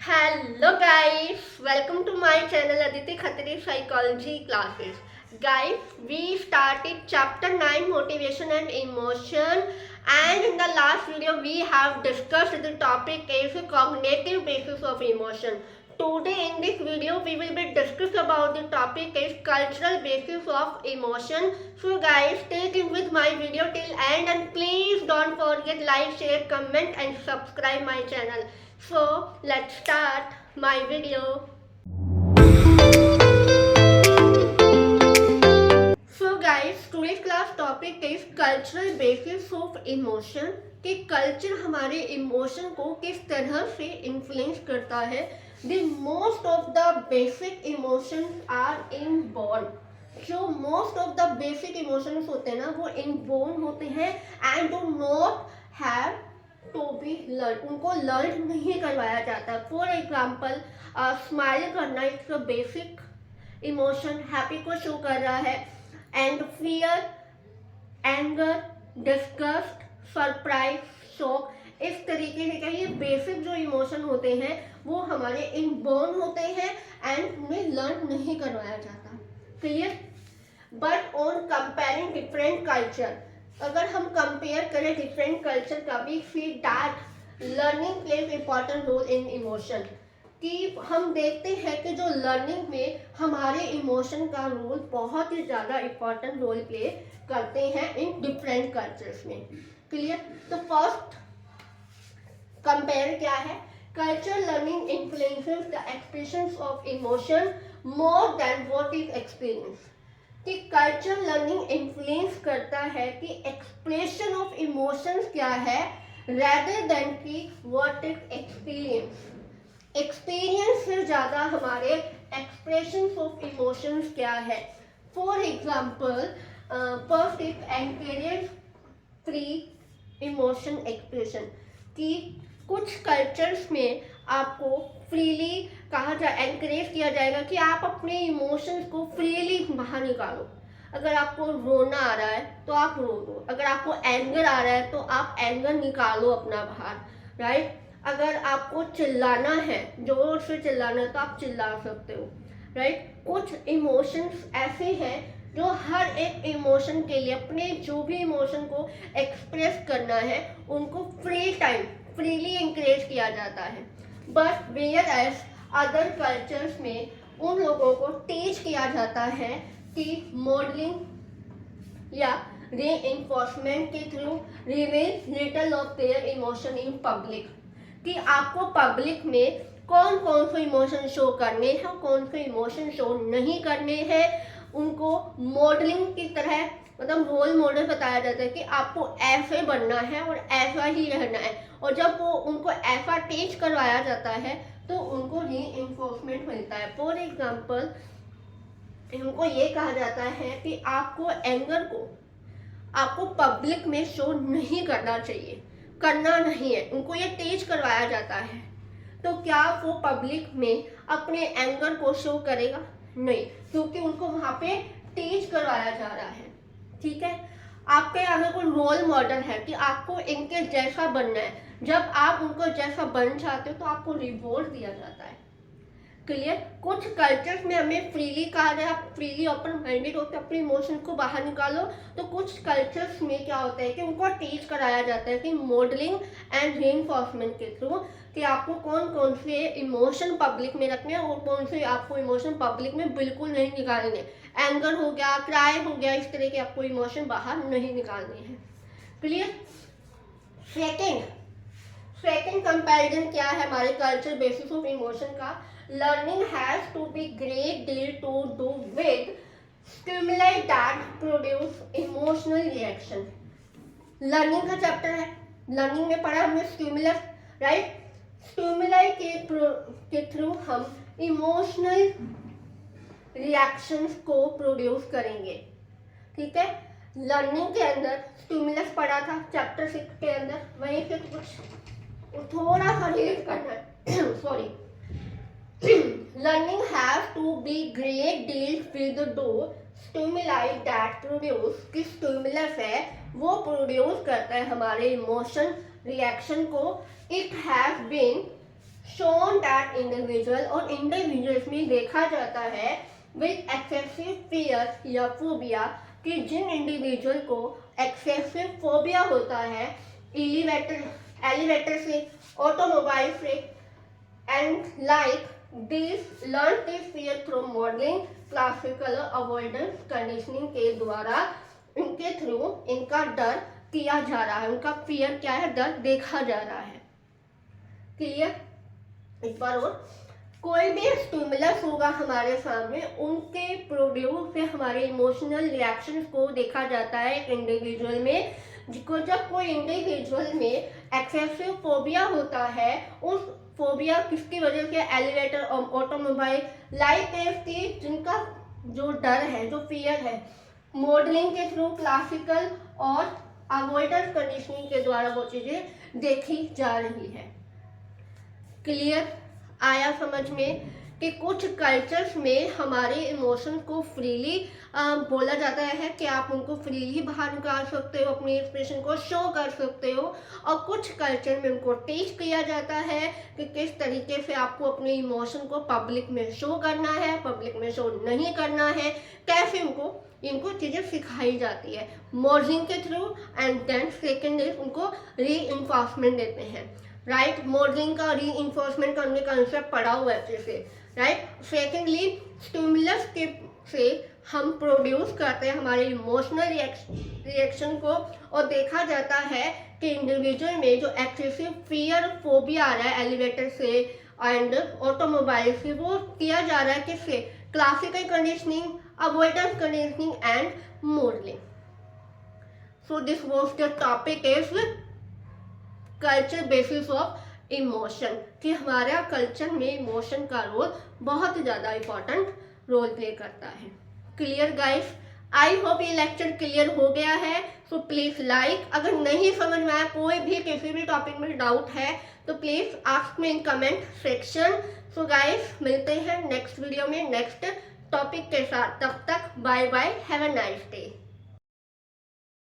Hello guys, welcome to my channel Aditi Khatri Psychology Classes. Guys, we started chapter 9 motivation and emotion, and in the last video we have discussed the topic is cognitive basis of emotion. Today in this video we will be discuss about the topic is cultural basis of emotion. So guys, stay tuned with my video till end and please don't forget like, share, comment and subscribe my channel. So let's start my video. So guys, today's class topic is cultural basis of emotion कि culture हमारे emotion को किस तरह से influence करता है. The most of the basic emotions are inborn. जो most of the basic emotions होते हैं ना वो इनबॉर्न होते हैं and do not have to be learn. उनको लर्न नहीं करवाया जाता. फॉर एग्जाम्पल स्माइल करना it's a basic emotion, happy को शो कर रहा है. And fear, anger, disgust, surprise, shock, इस तरीके से क्या ये बेसिक जो इमोशन होते हैं वो हमारे इनबॉर्न होते हैं एंड उन्हें लर्न नहीं करवाया जाता. Clear. But on comparing different culture, अगर हम कंपेयर करें डिफरेंट कल्चर का, we see that learning plays important role in emotion. कि हम देखते हैं कि जो लर्निंग में हमारे इमोशन का रोल बहुत ही ज़्यादा इम्पॉर्टेंट रोल प्ले करते हैं इन डिफरेंट कल्चर्स में. क्लियर. तो फर्स्ट कंपेयर क्या है. Culture learning influences the expressions of emotion more than what is experience. कि कल्चर लर्निंग इन्फ्लुएंस करता है कि एक्सप्रेशन ऑफ इमोशंस क्या है रेदर देन कि व्हाट इज एक्सपीरियंस. एक्सपीरियंस से ज़्यादा हमारे एक्सप्रेशन ऑफ इमोशंस क्या है. For example first is encourage free emotion expression. कि कुछ कल्चर्स में आपको फ्रीली कहा जाए, एनकरेज किया जाएगा कि आप अपने इमोशंस को फ्रीली बाहर निकालो. अगर आपको रोना आ रहा है तो आप रो दो. अगर आपको एंगर आ रहा है तो आप एंगर निकालो अपना बाहर. राइट. अगर आपको चिल्लाना है, जोर से चिल्लाना है तो आप चिल्ला सकते हो. राइट. कुछ इमोशंस ऐसे हैं जो हर एक इमोशन के लिए अपने जो भी इमोशन को एक्सप्रेस करना है उनको फ्री टाइम फ्रीली इंकरेज किया जाता है. But whereas other cultures में उन लोगों को टीच किया जाता है कि मॉडलिंग या री इन्फोर्समेंट के through reveal little of their emotion in public. कि आपको पब्लिक में कौन कौन से इमोशन शो करने हैं, कौन से इमोशन शो नहीं करने हैं. उनको मॉडलिंग की तरह मतलब रोल मॉडल बताया जाता है कि आपको ऐसे बनना है और ऐसा ही रहना है. और जब वो उनको ऐसा टीच करवाया जाता है तो उनको री इन्फोर्समेंट मिलता है. फॉर एग्जाम्पल उनको ये कहा जाता है कि आपको एंगर को आपको पब्लिक में शो नहीं करना चाहिए, करना नहीं है. उनको ये टीच करवाया जाता है. तो क्या वो पब्लिक में अपने एंगर को शो करेगा? नहीं, क्योंकि उनको वहाँ पे टीच करवाया जा रहा है. ठीक है. आपके अगर कोई रोल मॉडल है कि आपको इनके जैसा बनना है, जब आप उनको जैसा बन जाते हो तो आपको रिवॉर्ड दिया जाता है. क्लियर. कुछ कल्चर्स में हमें फ्रीली कहा जाए आप फ्रीली ओपन माइंडेड होकर अपने इमोशन को बाहर निकालो. तो कुछ कल्चर्स में क्या होता है कि उनको टीच कराया जाता है कि मॉडलिंग एंड रीइंफोर्समेंट के थ्रू कि आपको कौन कौन से इमोशन पब्लिक में रखने हैं और कौन से आपको इमोशन पब्लिक में बिल्कुल नहीं निकालने. एंगर हो गया, क्राई हो गया, इस तरह के आपको इमोशन बाहर नहीं निकालने हैं. क्लियर. सेकेंड कंपैरिजन क्या है हमारे कल्चर बेसिस ऑफ इमोशन का. Learning has to be great deal to do with stimuli that produce emotional reaction. Learning का चैप्टर है. लर्निंग में पढ़ा हमने स्टिमुलस. राइट. स्टिमुलाई के थ्रू हम इमोशनल रिएक्शंस को प्रोड्यूस करेंगे. ठीक है. लर्निंग के अंदर स्टिमुलस पढ़ा था चैप्टर 6 के अंदर. वहीं से कुछ थोड़ा सा रिलेट करना है. Sorry. Learning has to be great deal with the stimuli that produce. कि स्टिमुलस है वो प्रोड्यूस करता है हमारे इमोशन रिएक्शन को. It has been shown that individual और individuals में देखा जाता है with excessive fear या phobia कि जिन इंडिविजुअल को एक्सेसिव फोबिया होता है एलिवेटर से, ऑटोमोबाइल से and like this learn this fear through modelling, classical avoidance conditioning के द्वारा इनके थ्रू इनका डर किया जा रहा है, उनका फियर क्या है, डर देखा जा रहा है। क्लियर? एक बार और, कोई भी स्टिमुलस होगा हमारे सामने, उनके प्रोड्यूस से हमारे इमोशनल रिएक्शंस को देखा जाता है एक इंडिविजुअल में। जिसको जब कोई इंडिविजुअल में एक्सेसिव फोबिया होता है, उस फोबिया किसकी वजह से, एलिवेटर और ऑटोमोबाइल, लाइफ की जिनका जो डर है, जो फियर है, मॉडलिंग के थ्रू, क्लासिकल और अवॉइडेंस कंडीशनिंग के द्वारा वो चीज़ें देखी जा रही है। क्लियर आया समझ में कि कुछ कल्चर्स में हमारे इमोशन को फ्रीली बोला जाता है कि आप उनको फ्रीली बाहर निकाल सकते हो, अपनी एक्सप्रेशन को शो कर सकते हो, और कुछ कल्चर में उनको टीच किया जाता है कि किस तरीके से आपको अपने इमोशन को पब्लिक में शो करना है, पब्लिक में शो नहीं करना है, कैसे इनको चीज़ें सिखाई जाती है मॉडलिंग के थ्रू। एंड देन सेकेंड उनको री इन्फोर्समेंट देते हैं, राइट। मॉडलिंग का री इन्फोर्समेंट का हमने कंसेप्ट पढ़ा हुआ है अच्छे से, राइट। सेकेंडली स्टिमुलस के से हम प्रोड्यूस करते हैं हमारे इमोशनल रिएक्शन को, और देखा जाता है कि इंडिविजुअल में जो एक्सेसिव फियर फोबिया आ रहा है एलिवेटर से एंड ऑटोमोबाइल से, वो किया जा रहा है किससे, classical conditioning, avoidance conditioning and modelling. So this was the topic is culture basis of emotion, कि हमारा कल्चर में इमोशन का रोल बहुत ज़्यादा इम्पोर्टेंट रोल प्ले करता है। Clear guys? आई होप ये लेक्चर क्लियर हो गया है। सो प्लीज़ लाइक, अगर नहीं समझ में आया, कोई भी किसी भी टॉपिक में डाउट है तो please ask me in comment section. So guys मिलते हैं नेक्स्ट वीडियो में नेक्स्ट टॉपिक के साथ, तब तक bye bye, have a nice day.